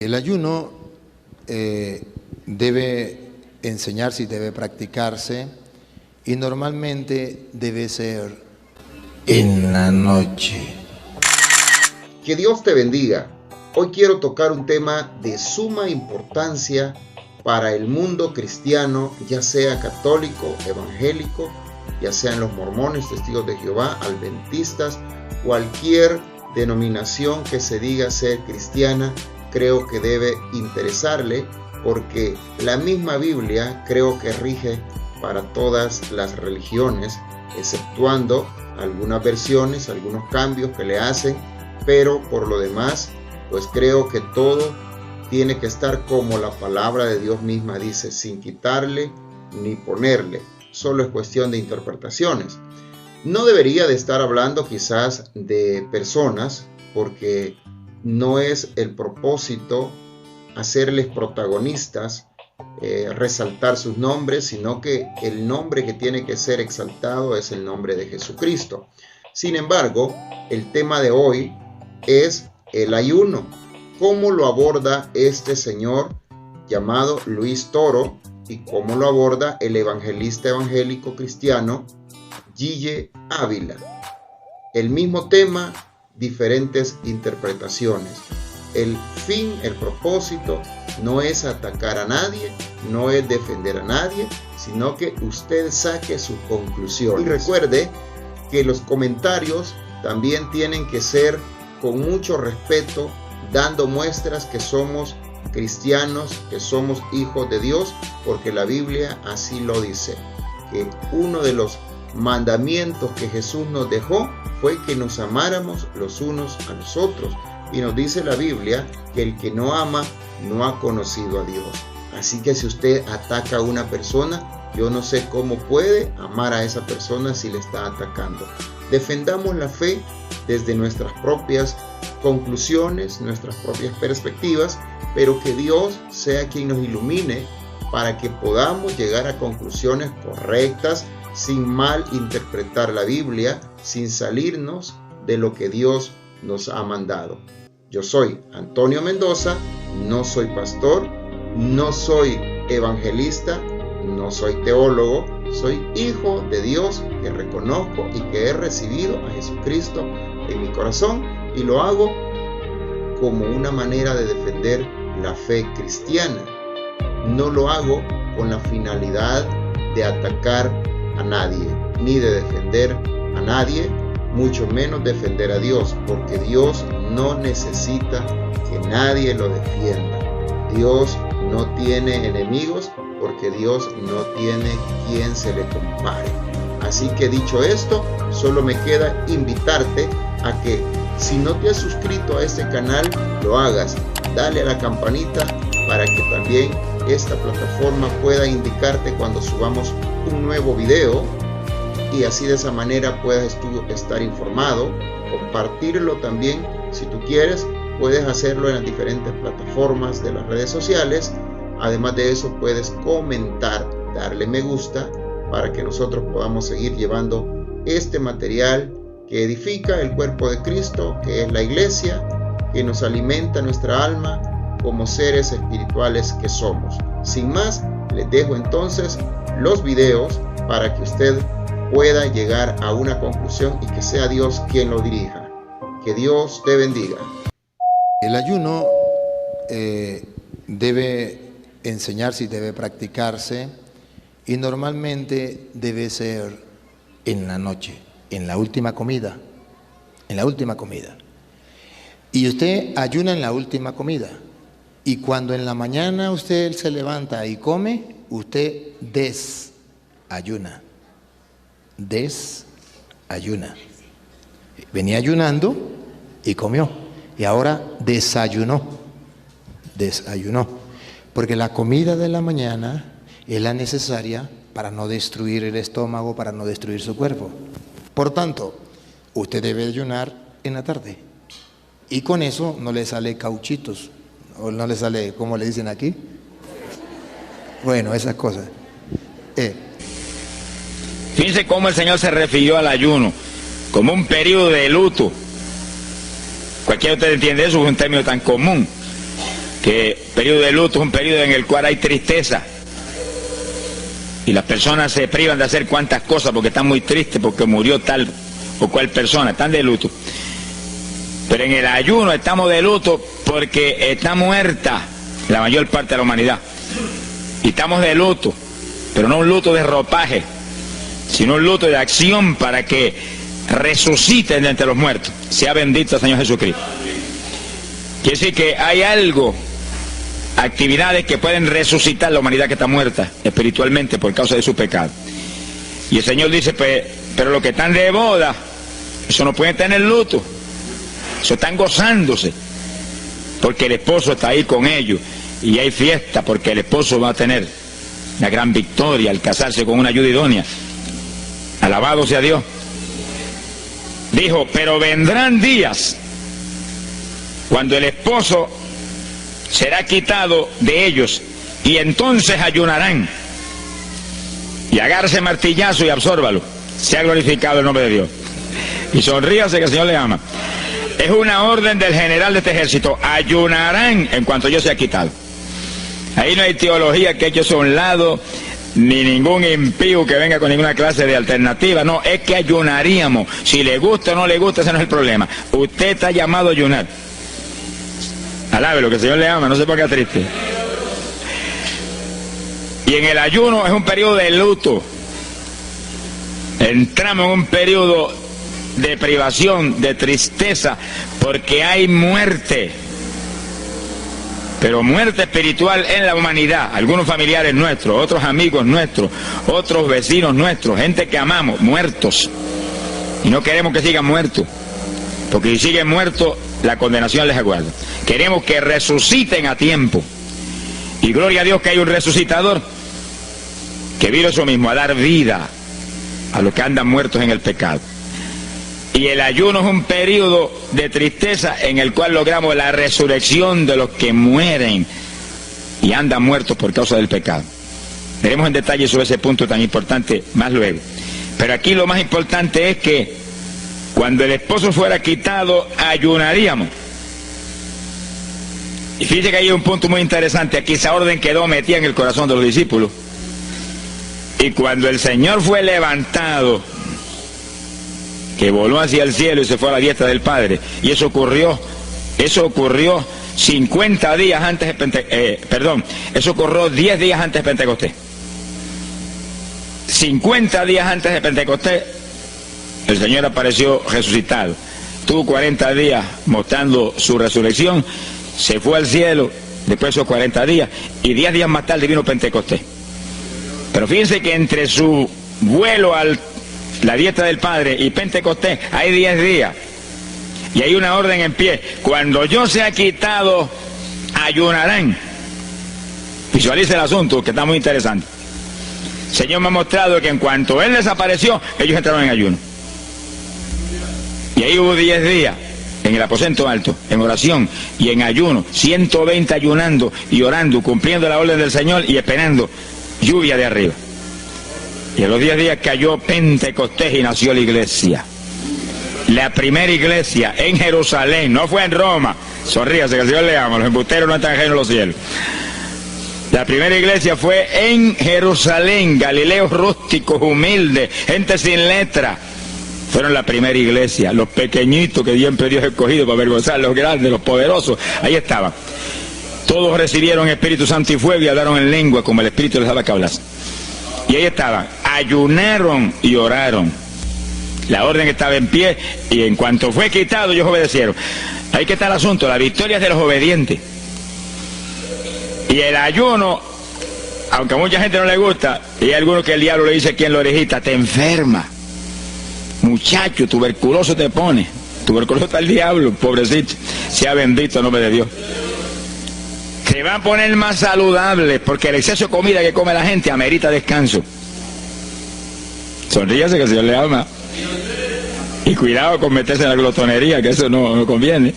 El ayuno debe enseñarse y debe practicarse, y normalmente debe ser en la noche. Que Dios te bendiga. Hoy quiero tocar un tema de suma importancia para el mundo cristiano, ya sea católico, evangélico, ya sean los mormones, testigos de Jehová, adventistas, cualquier denominación que se diga ser cristiana, creo que debe interesarle, porque la misma Biblia creo que rige para todas las religiones, exceptuando algunas versiones, algunos cambios que le hacen, pero por lo demás, pues creo que todo tiene que estar como la palabra de Dios misma dice, sin quitarle ni ponerle. Solo es cuestión de interpretaciones. No debería de estar hablando quizás de personas, porque no es el propósito hacerles protagonistas, resaltar sus nombres, sino que el nombre que tiene que ser exaltado es el nombre de Jesucristo. Sin embargo, el tema de hoy es el ayuno. ¿Cómo lo aborda este señor llamado Luis Toro y cómo lo aborda el evangelista evangélico cristiano Gille Ávila? El mismo tema, diferentes interpretaciones. El fin, el propósito no es atacar a nadie, no es defender a nadie, sino que usted saque sus conclusiones. Y recuerde que los comentarios también tienen que ser con mucho respeto, dando muestras que somos cristianos, que somos hijos de Dios, porque la Biblia así lo dice, que uno de los mandamientos que Jesús nos dejó fue que nos amáramos los unos a los otros, y nos dice la Biblia que el que no ama no ha conocido a Dios. Así que si usted ataca a una persona, yo no sé cómo puede amar a esa persona si le está atacando. Defendamos la fe desde nuestras propias conclusiones, nuestras propias perspectivas, pero que Dios sea quien nos ilumine para que podamos llegar a conclusiones correctas, sin mal interpretar la Biblia, sin salirnos de lo que Dios nos ha mandado. Yo soy Antonio Mendoza, no soy pastor, no soy evangelista, no soy teólogo, soy hijo de Dios que reconozco y que he recibido a Jesucristo en mi corazón, y lo hago como una manera de defender la fe cristiana. No lo hago con la finalidad de atacar a nadie, ni de defender a nadie, mucho menos defender a Dios, porque Dios no necesita que nadie lo defienda. Dios no tiene enemigos, porque Dios no tiene quien se le compare. Así que dicho esto, solo me queda invitarte a que si no te has suscrito a este canal, lo hagas. Dale a la campanita para que también esta plataforma pueda indicarte cuando subamos un nuevo video, y así de esa manera puedas tú estar informado. Compartirlo también si tú quieres, puedes hacerlo en las diferentes plataformas de las redes sociales. Además de eso, puedes comentar, darle me gusta para que nosotros podamos seguir llevando este material que edifica el cuerpo de Cristo, que es la iglesia, que nos alimenta nuestra alma como seres espirituales que somos. Sin más, les dejo entonces los videos para que usted pueda llegar a una conclusión y que sea Dios quien lo dirija. Que Dios te bendiga. El ayuno debe enseñarse y debe practicarse, y normalmente debe ser en la noche, en la última comida, y usted ayuna en la última comida, y cuando en la mañana usted se levanta y come, usted desayuna. Venía ayunando y comió, y ahora desayunó, porque la comida de la mañana es la necesaria para no destruir el estómago, para no destruir su cuerpo. Por tanto, usted debe ayunar en la tarde, y con eso no le sale cauchitos, o no le sale, ¿cómo le dicen aquí? Bueno, esas cosas. Fíjense cómo el Señor se refirió al ayuno como un periodo de luto. Cualquiera de ustedes entiende eso, es un término tan común. que periodo de luto es un periodo en el cual hay tristeza. Y las personas se privan de hacer cuantas cosas porque están muy tristes, porque murió tal o cual persona, están de luto. Pero en el ayuno estamos de luto porque está muerta la mayor parte de la humanidad. Y estamos de luto, pero no un luto de ropaje, sino un luto de acción para que resuciten de entre los muertos. Sea bendito el Señor Jesucristo. Quiere decir que hay algo, actividades que pueden resucitar la humanidad que está muerta espiritualmente por causa de su pecado. Y el Señor dice, pero los que están de boda, eso no pueden tener luto, eso están gozándose, porque el esposo está ahí con ellos, y hay fiesta porque el esposo va a tener la gran victoria al casarse con una ayuda idónea. Alabado sea Dios. Dijo, pero vendrán días cuando el esposo será quitado de ellos, y entonces ayunarán. Y agárrese martillazo y absórbalo. Sea glorificado el nombre de Dios. Y sonríase que el Señor le ama. Es una orden del general de este ejército. Ayunarán en cuanto yo sea quitado. Ahí no hay teología que eche a un lado, ni ningún impío que venga con ninguna clase de alternativa. No, es que ayunaríamos. Si le gusta o no le gusta, ese no es el problema. Usted está llamado a ayunar. Alábelo, que el Señor le ama, no se ponga triste. Y en el ayuno es un periodo de luto. Entramos en un periodo de privación, de tristeza, porque hay muerte. Pero muerte espiritual en la humanidad. Algunos familiares nuestros, otros amigos nuestros, otros vecinos nuestros, gente que amamos, muertos. Y no queremos que sigan muertos, porque si siguen muertos, la condenación les aguarda. Queremos que resuciten a tiempo. Y gloria a Dios que hay un resucitador que vino eso mismo, a dar vida a los que andan muertos en el pecado. Y el ayuno es un periodo de tristeza en el cual logramos la resurrección de los que mueren y andan muertos por causa del pecado. Veremos en detalle sobre ese punto tan importante más luego. Pero aquí lo más importante es que cuando el esposo fuera quitado, ayunaríamos. Y fíjense que hay un punto muy interesante. Aquí esa orden quedó metida en el corazón de los discípulos. Y cuando el Señor fue levantado, que voló hacia el cielo y se fue a la diestra del Padre, y eso ocurrió 50 días antes de Pentecostés, eso ocurrió 10 días antes de Pentecostés. 50 días antes de Pentecostés, el Señor apareció resucitado. Tuvo 40 días mostrando su resurrección, se fue al cielo después de esos 40 días, y 10 días más tarde vino Pentecostés. Pero fíjense que entre su vuelo a la diestra del Padre y Pentecostés hay 10 días. Y hay una orden en pie. Cuando yo sea quitado, ayunarán. Visualice el asunto, que está muy interesante. El Señor me ha mostrado que en cuanto Él desapareció, ellos entraron en ayuno. Y ahí hubo 10 días en el aposento alto, en oración y en ayuno, 120 ayunando y orando, cumpliendo la orden del Señor y esperando lluvia de arriba. Y a los 10 días cayó Pentecostés y nació la iglesia. La primera iglesia en Jerusalén, no fue en Roma. Sonríase que el Señor le ama, los embusteros no están ajenos a los cielos. La primera iglesia fue en Jerusalén, Galileos rústicos, humildes, gente sin letra. Fueron la primera iglesia, los pequeñitos que siempre Dios ha escogido para avergonzar, los grandes, los poderosos, ahí estaban. Todos recibieron Espíritu Santo y fuego y hablaron en lengua como el Espíritu les daba que hablasen. Y ahí estaban, ayunaron y oraron. La orden estaba en pie y en cuanto fue quitado ellos obedecieron. Ahí que está el asunto, la victoria es de los obedientes. Y el ayuno, aunque a mucha gente no le gusta, y hay algunos que el diablo le dice aquí en la orejita, te enferma. Muchacho, tuberculoso te pone. Tuberculoso está el diablo, pobrecito. Sea bendito el nombre de Dios. Se va a poner más saludable porque el exceso de comida que come la gente amerita descanso. Sonríase que el Señor le ama. Y cuidado con meterse en la glotonería, que eso no conviene.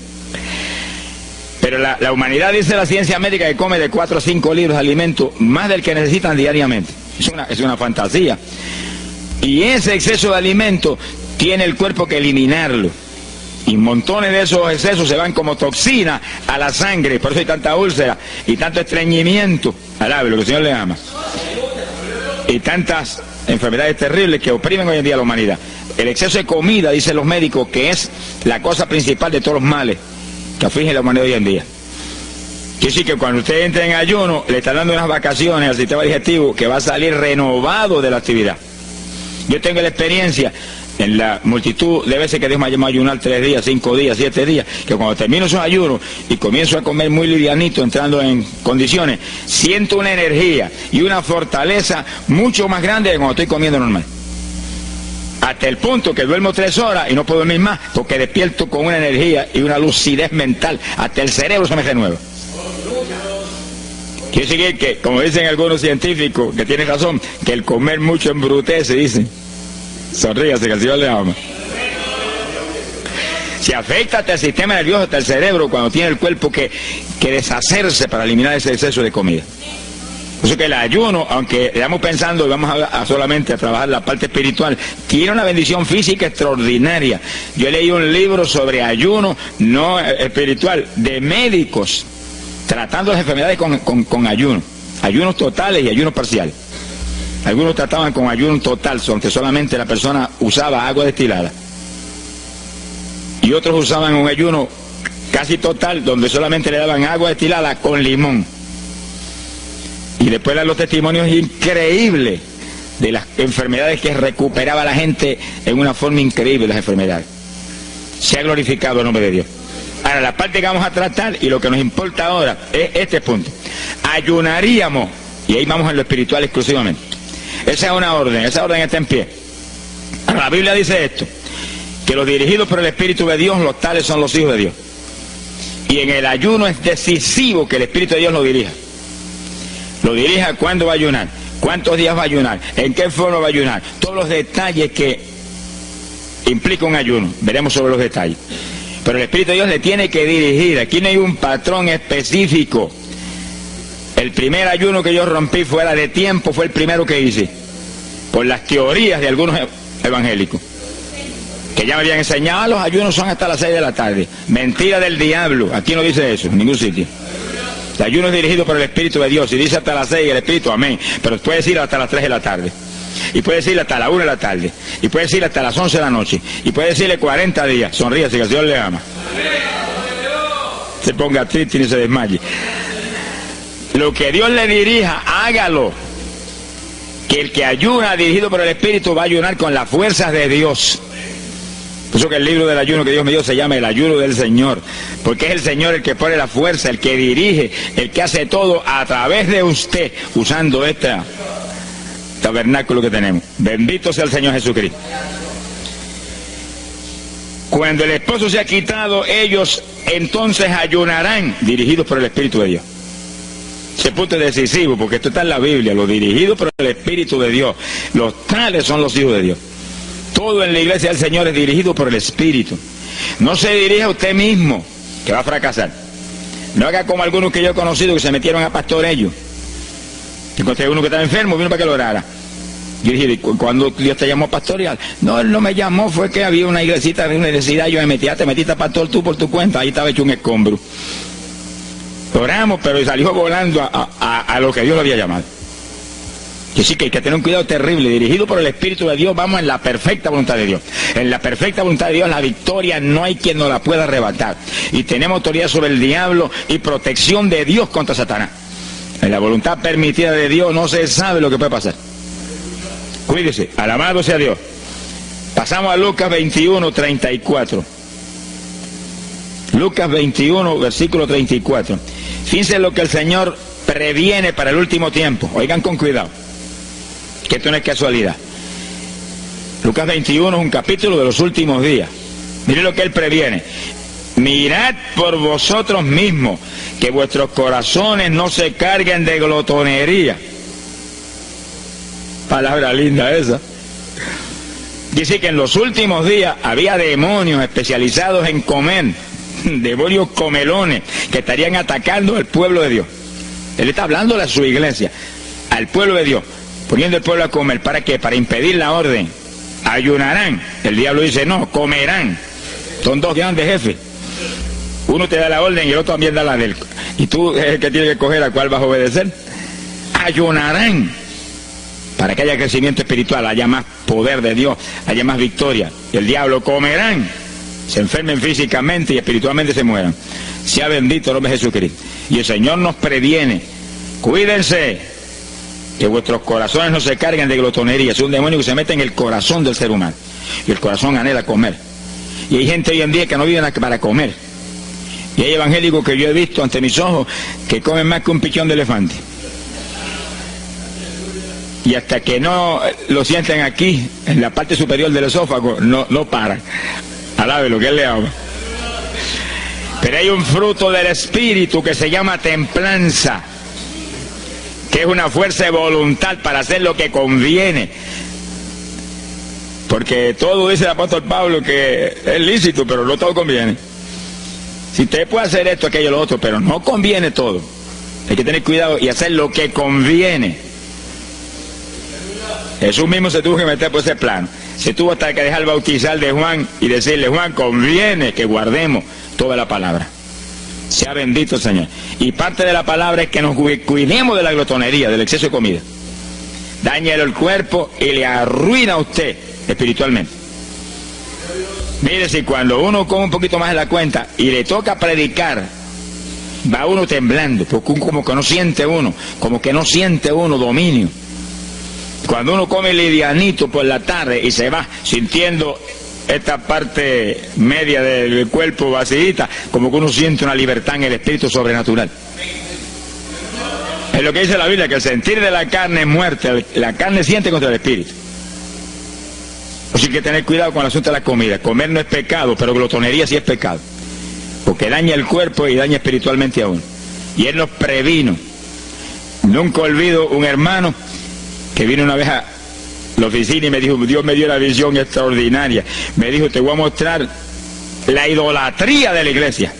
Pero la humanidad, dice la ciencia médica, que come de 4 a 5 libras de alimento, más del que necesitan diariamente. Es una fantasía. Y ese exceso de alimento tiene el cuerpo que eliminarlo. Y montones de esos excesos se van como toxina a la sangre, por eso hay tanta úlcera y tanto estreñimiento, alabe lo que el Señor le ama, y tantas enfermedades terribles que oprimen hoy en día a la humanidad. El exceso de comida, dicen los médicos, que es la cosa principal de todos los males que afligen a la humanidad hoy en día. Quiere decir que cuando usted entra en ayuno, le está dando unas vacaciones al sistema digestivo que va a salir renovado de la actividad. Yo tengo la experiencia en la multitud de veces que Dios me ha llamado a ayunar 3 días, 5 días, 7 días, que cuando termino esos ayunos y comienzo a comer muy livianito, entrando en condiciones, siento una energía y una fortaleza mucho más grande que cuando estoy comiendo normal. Hasta el punto que duermo 3 horas y no puedo dormir más, porque despierto con una energía y una lucidez mental. Hasta el cerebro se me renueva. Quiere decir que, como dicen algunos científicos, que tienen razón, que el comer mucho embrutece, dicen. Sonríase, que el Señor le ama. Se afecta hasta el sistema nervioso, hasta el cerebro, cuando tiene el cuerpo que deshacerse para eliminar ese exceso de comida. Por eso que el ayuno, aunque estamos pensando y vamos a solamente a trabajar la parte espiritual, tiene una bendición física extraordinaria. Yo leí un libro sobre ayuno no espiritual, de médicos, tratando las enfermedades con ayuno, ayunos totales y ayunos parciales. Algunos trataban con ayuno total, donde solamente la persona usaba agua destilada. Y otros usaban un ayuno casi total, donde solamente le daban agua destilada con limón. Y después dan los testimonios increíbles de las enfermedades que recuperaba la gente en una forma increíble, las enfermedades. Se ha glorificado el nombre de Dios. Ahora, la parte que vamos a tratar y lo que nos importa ahora es este punto. Ayunaríamos, y ahí vamos en lo espiritual exclusivamente. Esa es una orden, esa orden está en pie. Ahora, la Biblia dice esto, que los dirigidos por el Espíritu de Dios, los tales son los hijos de Dios. Y en el ayuno es decisivo que el Espíritu de Dios lo dirija. Lo dirija cuándo va a ayunar, cuántos días va a ayunar, en qué forma va a ayunar, todos los detalles que implica un ayuno, veremos sobre los detalles. Pero el Espíritu de Dios le tiene que dirigir, aquí no hay un patrón específico. El primer ayuno que yo rompí fuera de tiempo fue el primero que hice, por las teorías de algunos evangélicos, que ya me habían enseñado, los ayunos son hasta las 6 de la tarde. Mentira del diablo, aquí no dice eso, en ningún sitio. El ayuno es dirigido por el Espíritu de Dios, y dice hasta las 6 el Espíritu, amén, pero puede decir hasta las 3 de la tarde, y puede decirle hasta la 1 de la tarde, y puede decirle hasta las 11 de la noche, y puede decirle 40 días, sonríase que el Señor le ama. Se ponga triste y se desmaye. Lo que Dios le dirija, hágalo. Que el que ayuna dirigido por el Espíritu va a ayunar con las fuerzas de Dios. Por eso que el libro del ayuno que Dios me dio se llama el ayuno del Señor, porque es el Señor el que pone la fuerza, el que dirige, el que hace todo a través de usted, usando este tabernáculo que tenemos. Bendito sea el Señor Jesucristo. Cuando el esposo se ha quitado, ellos entonces ayunarán, dirigidos por el Espíritu de Dios. Ese punto es decisivo, porque esto está en la Biblia, los dirigidos por el Espíritu de Dios, los tales son los hijos de Dios. Todo en la iglesia del Señor es dirigido por el Espíritu. No se dirija a usted mismo, que va a fracasar. No haga como algunos que yo he conocido que se metieron a pastor ellos. Encontré uno que estaba enfermo, vino para que lo orara. Yo dije, ¿cuándo Dios te llamó pastoreal? No, él no me llamó, fue que había una iglesita de universidad, yo me metí, te metiste a pastor tú por tu cuenta, ahí estaba hecho un escombro. Oramos, pero salió volando a lo que Dios lo había llamado. Que sí, que hay que tener un cuidado terrible, dirigido por el Espíritu de Dios, vamos en la perfecta voluntad de Dios. En la perfecta voluntad de Dios, la victoria no hay quien nos la pueda arrebatar. Y tenemos autoridad sobre el diablo y protección de Dios contra Satanás. En la voluntad permitida de Dios no se sabe lo que puede pasar. Cuídese, alabado sea Dios. Pasamos a Lucas 21, 34. Lucas 21, versículo 34. Fíjense lo que el Señor previene para el último tiempo. Oigan con cuidado, que esto no es casualidad. Lucas 21 es un capítulo de los últimos días. Miren lo que Él previene. Mirad por vosotros mismos, que vuestros corazones no se carguen de glotonería. Palabra linda esa. Dice que en los últimos días había demonios especializados en comer, demonios comelones, que estarían atacando al pueblo de Dios. Él está hablando a su iglesia, al pueblo de Dios, poniendo al pueblo a comer. ¿Para qué? Para impedir la orden. Ayunarán. El diablo dice, no, comerán. Son dos grandes jefes. Uno te da la orden y el otro también da la del. Y tú es el que tiene que escoger a cuál vas a obedecer. Ayunarán para que haya crecimiento espiritual, haya más poder de Dios, haya más victoria. El diablo comerán, se enfermen físicamente y espiritualmente se mueran. Sea bendito el nombre de Jesucristo. Y el Señor nos previene: cuídense que vuestros corazones no se carguen de glotonería. Es un demonio que se mete en el corazón del ser humano y el corazón anhela comer. Y hay gente hoy en día que no vive para comer, y hay evangélicos que yo he visto ante mis ojos que comen más que un pichón de elefante, y hasta que no lo sienten aquí en la parte superior del esófago no paran. Alabe lo que él le ama. Pero hay un fruto del Espíritu que se llama templanza, que es una fuerza de voluntad para hacer lo que conviene. Porque todo dice el apóstol Pablo que es lícito, pero no todo conviene. Si usted puede hacer esto, aquello, lo otro, pero no conviene todo. Hay que tener cuidado y hacer lo que conviene. Jesús mismo se tuvo que meter por ese plano. Se tuvo hasta que dejar bautizar de Juan y decirle: Juan, conviene que guardemos toda la palabra. Sea bendito el Señor. Y parte de la palabra es que nos cuidemos de la glotonería, del exceso de comida. Dáñale el cuerpo y le arruina a usted espiritualmente. Mire, si cuando uno come un poquito más de la cuenta y le toca predicar, va uno temblando, porque como que no siente uno dominio. Cuando uno come livianito por la tarde y se va sintiendo esta parte media del cuerpo vacíita, como que uno siente una libertad en el espíritu sobrenatural. Es lo que dice la Biblia, que el sentir de la carne es muerte, la carne siente contra el espíritu. Así que hay que tener cuidado con el asunto de la comida. Comer no es pecado, pero glotonería sí es pecado, porque daña el cuerpo y daña espiritualmente a uno. Y Él nos previno. Nunca olvido un hermano que vino una vez a la oficina y me dijo: Dios me dio una visión extraordinaria. Me dijo: te voy a mostrar la idolatría de la iglesia.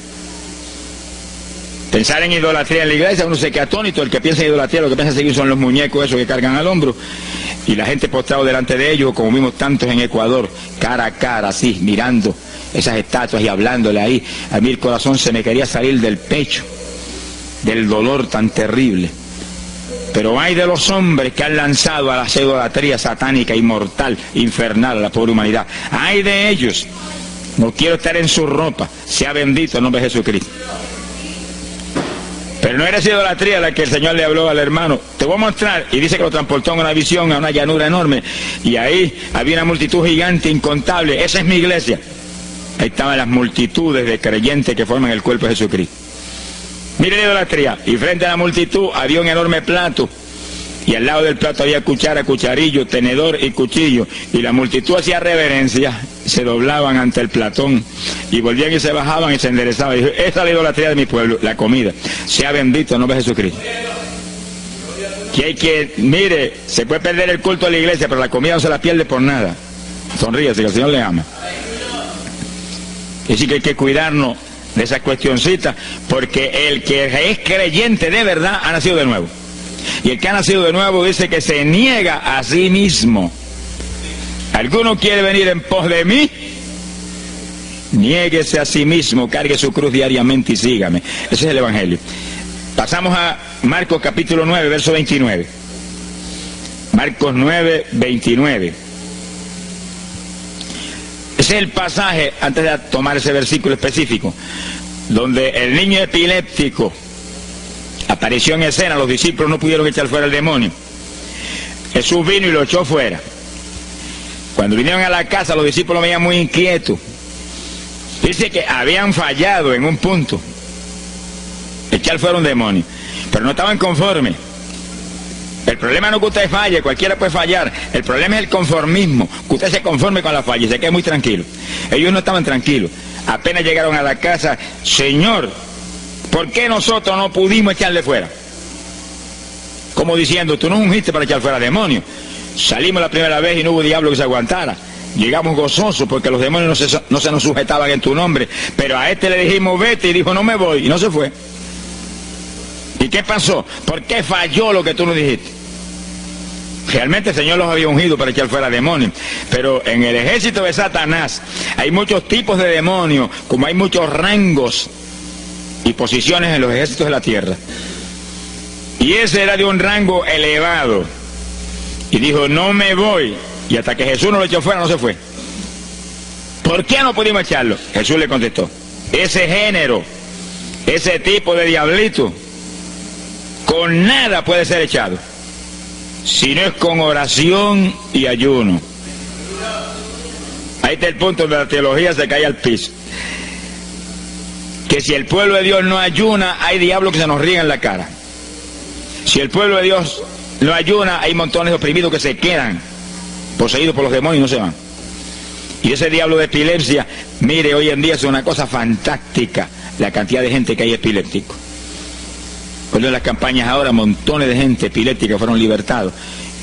Pensar en idolatría en la iglesia, uno se queda atónito. El que piensa en idolatría, lo que piensa seguir son los muñecos esos que cargan al hombro, y la gente postrado delante de ellos, como vimos tantos en Ecuador, cara a cara, así, mirando esas estatuas y hablándole ahí. A mí el corazón se me quería salir del pecho, del dolor tan terrible. Pero hay de los hombres que han lanzado a la idolatría satánica y mortal, infernal, a la pobre humanidad. Hay de ellos. No quiero estar en su ropa. Sea bendito el nombre de Jesucristo. Pero no era esa idolatría la que el Señor le habló al hermano. Te voy a mostrar. Y dice que lo transportó en una visión a una llanura enorme. Y ahí había una multitud gigante, incontable. Esa es mi iglesia. Ahí estaban las multitudes de creyentes que forman el cuerpo de Jesucristo. Mire la idolatría. Y frente a la multitud había un enorme plato. Y al lado del plato había cuchara, cucharillo, tenedor y cuchillo. Y la multitud hacía reverencia. Se doblaban ante el platón. Y volvían y se bajaban y se enderezaban. Y dijo: esa es la idolatría de mi pueblo, la comida. Sea bendito el nombre de Jesucristo. Que hay que, mire, se puede perder el culto de la iglesia, pero la comida no se la pierde por nada. Sonríase, que el Señor le ama. Es decir, que hay que cuidarnos de esas cuestioncitas, porque el que es creyente de verdad ha nacido de nuevo. Y el que ha nacido de nuevo dice que se niega a sí mismo. ¿Alguno quiere venir en pos de mí? Niéguese a sí mismo, cargue su cruz diariamente y sígame. Ese es el Evangelio. Pasamos a Marcos capítulo 9, verso 29. Marcos 9, 29. Ese es el pasaje, antes de tomar ese versículo específico, donde el niño epiléptico apareció en escena. Los discípulos no pudieron echar fuera el demonio. Jesús vino y lo echó fuera. Cuando vinieron a la casa, los discípulos veían muy inquietos. Dice que habían fallado en un punto, echar fuera un demonio, pero no estaban conformes. El problema no es que usted falle, cualquiera puede fallar. El problema es el conformismo, que usted se conforme con la falla y se quede muy tranquilo. Ellos no estaban tranquilos. Apenas llegaron a la casa: Señor, ¿por qué nosotros no pudimos echarle fuera? Como diciendo: tú nos ungiste para echar fuera demonios. Salimos la primera vez y no hubo diablo que se aguantara. Llegamos gozosos porque los demonios no se nos sujetaban en tu nombre. Pero a este le dijimos: vete, y dijo: no me voy, y no se fue. ¿Y qué pasó? ¿Por qué falló lo que tú nos dijiste? Realmente el Señor los había ungido para echar fuera demonios, pero en el ejército de Satanás hay muchos tipos de demonios, como hay muchos rangos y posiciones en los ejércitos de la tierra. Y ese era de un rango elevado. Y dijo, no me voy. Y hasta que Jesús no lo echó fuera, no se fue. ¿Por qué no pudimos echarlo? Jesús le contestó, ese género, ese tipo de diablito, con nada puede ser echado, si no es con oración y ayuno. Ahí está el punto donde la teología se cae al piso. Que si el pueblo de Dios no ayuna, hay diablos que se nos ríen en la cara. Si el pueblo de Dios no ayuna, hay montones de oprimidos que se quedan poseídos por los demonios y no se van. Y ese diablo de epilepsia, mire, hoy en día es una cosa fantástica la cantidad de gente que hay epiléptico. Cuando en las campañas ahora, montones de gente epiléptica fueron libertados,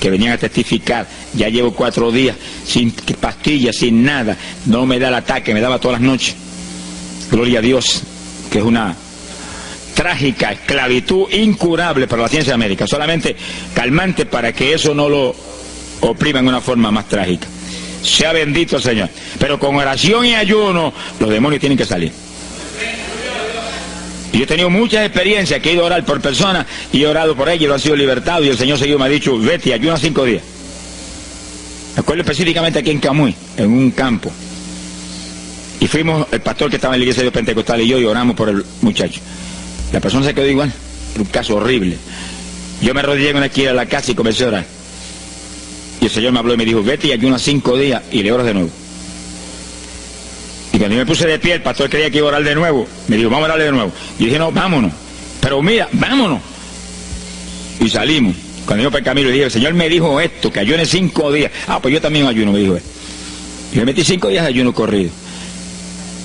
que venían a testificar. Ya llevo 4 días sin pastillas, sin nada, no me da el ataque, me daba todas las noches. Gloria a Dios, que es una trágica esclavitud incurable para la ciencia médica, solamente calmante para que eso no lo oprima en una forma más trágica. Sea bendito el Señor. Pero con oración y ayuno, los demonios tienen que salir. Y yo he tenido muchas experiencias que he ido a orar por personas y he orado por ellos y lo han sido libertados, y el Señor seguido me ha dicho, vete, ayuna 5 días. Me acuerdo específicamente aquí en Camuy, en un campo. Y fuimos, el pastor que estaba en la iglesia de Pentecostal y yo, y oramos por el muchacho. La persona se quedó igual, un caso horrible. Yo me arrodillé en una esquina de la casa y comencé a orar. Y el Señor me habló y me dijo, vete y ayuna 5 días y le oras de nuevo. Y cuando yo me puse de pie, el pastor creía que iba a orar de nuevo. Me dijo, vamos a orarle de nuevo. Y yo dije, no, vámonos. Pero mira, vámonos. Y salimos. Cuando yo por el camino le dije, el Señor me dijo esto, que ayune 5 días. Ah, pues yo también ayuno, me dijo él. Y me metí 5 días de ayuno corrido.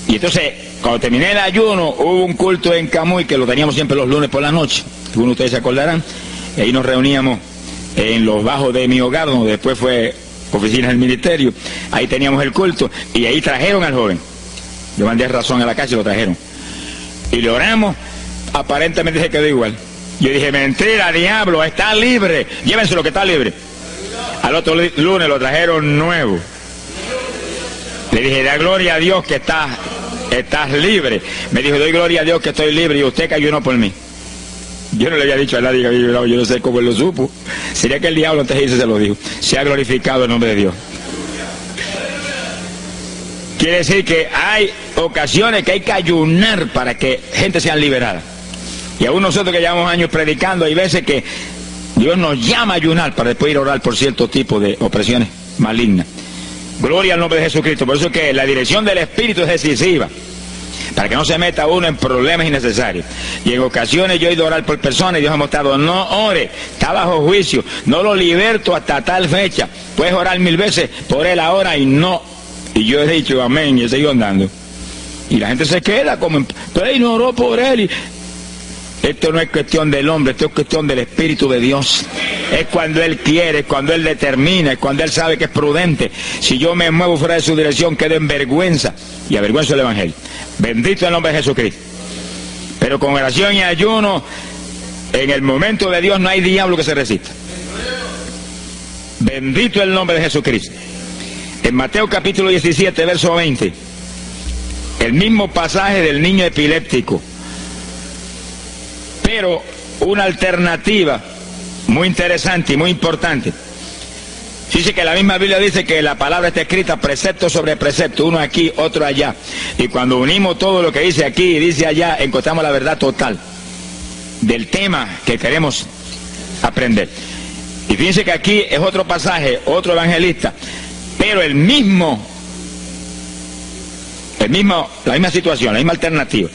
Y entonces, cuando terminé el ayuno, hubo un culto en Camuy, que lo teníamos siempre los lunes por la noche. Algunos de ustedes se acordarán. Y ahí nos reuníamos en los bajos de mi hogar, donde después fue oficina del ministerio. Ahí teníamos el culto y ahí trajeron al joven. Yo mandé razón a la casa y lo trajeron. Y le oramos, aparentemente se quedó igual. Yo dije, mentira, diablo, está libre. Llévense lo que está libre. Al otro lunes lo trajeron nuevo. Le dije, da gloria a Dios que estás libre. Me dijo, doy gloria a Dios que estoy libre y usted que ayunó por mí. Yo no le había dicho a nadie que había ayunado, yo no sé cómo él lo supo. Sería que el diablo antes de irse se lo dijo. Se ha glorificado el nombre de Dios. Quiere decir que hay ocasiones que hay que ayunar para que gente sea liberada. Y aún nosotros que llevamos años predicando, hay veces que Dios nos llama a ayunar para después ir a orar por cierto tipo de opresiones malignas. Gloria al nombre de Jesucristo. Por eso es que la dirección del Espíritu es decisiva, para que no se meta uno en problemas innecesarios. Y en ocasiones yo he ido a orar por personas y Dios ha mostrado, no ore, está bajo juicio, no lo liberto hasta tal fecha. Puedes orar 1000 veces por él ahora y no. Y yo he dicho amén y he seguido andando. Y la gente se queda como, pero él no oró por él. Esto no es cuestión del hombre, esto es cuestión del Espíritu de Dios. Es cuando Él quiere, es cuando Él determina, es cuando Él sabe que es prudente. Si yo me muevo fuera de su dirección, quedo en vergüenza y avergüenzo el Evangelio. Bendito el nombre de Jesucristo. Pero con oración y ayuno, en el momento de Dios no hay diablo que se resista. Bendito el nombre de Jesucristo. En Mateo capítulo 17, verso 20, el mismo pasaje del niño epiléptico, pero una alternativa muy interesante y muy importante. Dice que la misma Biblia dice que la palabra está escrita precepto sobre precepto, uno aquí, otro allá. Y cuando unimos todo lo que dice aquí y dice allá, encontramos la verdad total del tema que queremos aprender. Y fíjense que aquí es otro pasaje, otro evangelista, pero la misma situación, la misma alternativa.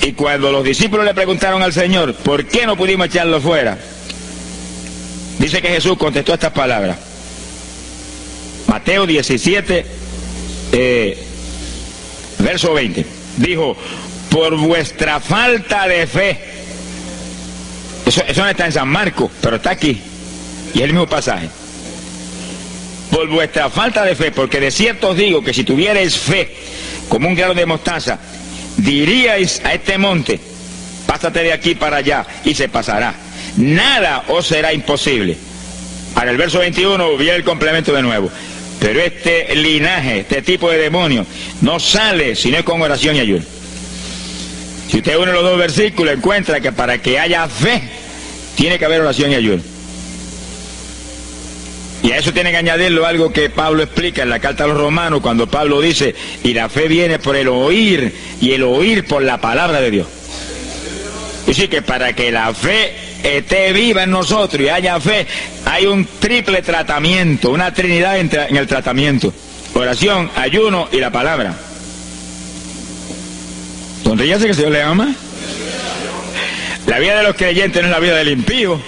Y cuando los discípulos le preguntaron al Señor, ¿por qué no pudimos echarlo fuera? Dice que Jesús contestó estas palabras. Mateo 17, verso 20. Dijo, por vuestra falta de fe. Eso no está en San Marcos, pero está aquí. Y es el mismo pasaje. Por vuestra falta de fe, porque de cierto os digo que si tuvierais fe como un grano de mostaza, diríais a este monte, pásate de aquí para allá, y se pasará. Nada os será imposible. Ahora el verso 21 viene el complemento de nuevo. Pero este linaje, este tipo de demonio, no sale si no es con oración y ayuno. Si usted une los dos versículos, encuentra que para que haya fe, tiene que haber oración y ayuno. Y a eso tiene que añadirlo algo que Pablo explica en la carta a los Romanos, cuando Pablo dice, y la fe viene por el oír, y el oír por la palabra de Dios. Y sí que para que la fe esté viva en nosotros y haya fe, hay un triple tratamiento, una trinidad en el tratamiento: oración, ayuno y la palabra. Sonríase que el Señor le ama. La vida de los creyentes no es la vida del impío.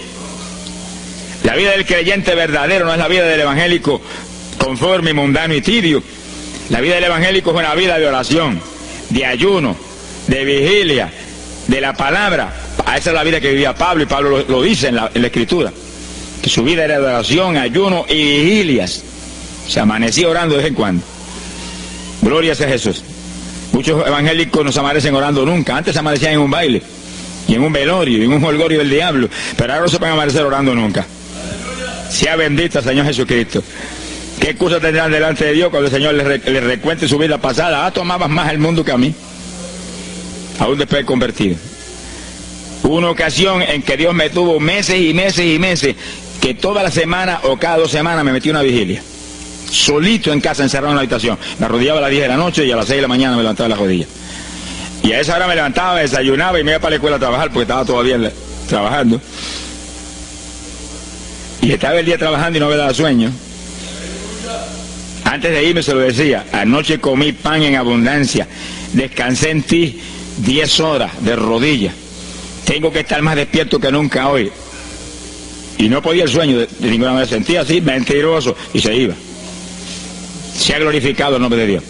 La vida del creyente verdadero no es la vida del evangélico conforme, mundano y tibio. La vida del evangélico es una vida de oración, de ayuno, de vigilia, de la palabra. Esa es la vida que vivía Pablo, y Pablo lo dice en la Escritura, que su vida era de oración, ayuno y vigilias. Se amanecía orando de vez en cuando. Gloria sea Jesús. Muchos evangélicos no se amanecen orando nunca. Antes se amanecían en un baile, y en un velorio, y en un jolgorio del diablo, pero ahora no se pueden amanecer orando nunca. Sea bendito el Señor Jesucristo. ¿Qué excusa tendrán delante de Dios cuando el Señor les recuente su vida pasada? Tomabas más el mundo que a mí, aún después de convertido. Hubo una ocasión en que Dios me tuvo meses y meses y meses, que toda la semana o cada 2 semanas me metí una vigilia, solito en casa, encerrado en la habitación. Me arrodillaba a las 10 de la noche y a las 6 de la mañana me levantaba las rodillas. Y a esa hora me levantaba, me desayunaba y me iba para la escuela a trabajar, porque estaba todavía trabajando. Y estaba el día trabajando y no me daba sueño. Antes de irme se lo decía: anoche comí pan en abundancia, descansé en ti 10 horas de rodillas, tengo que estar más despierto que nunca hoy. Y no podía el sueño de ninguna manera, sentía así, mentiroso, y se iba. Se ha glorificado el nombre de Dios.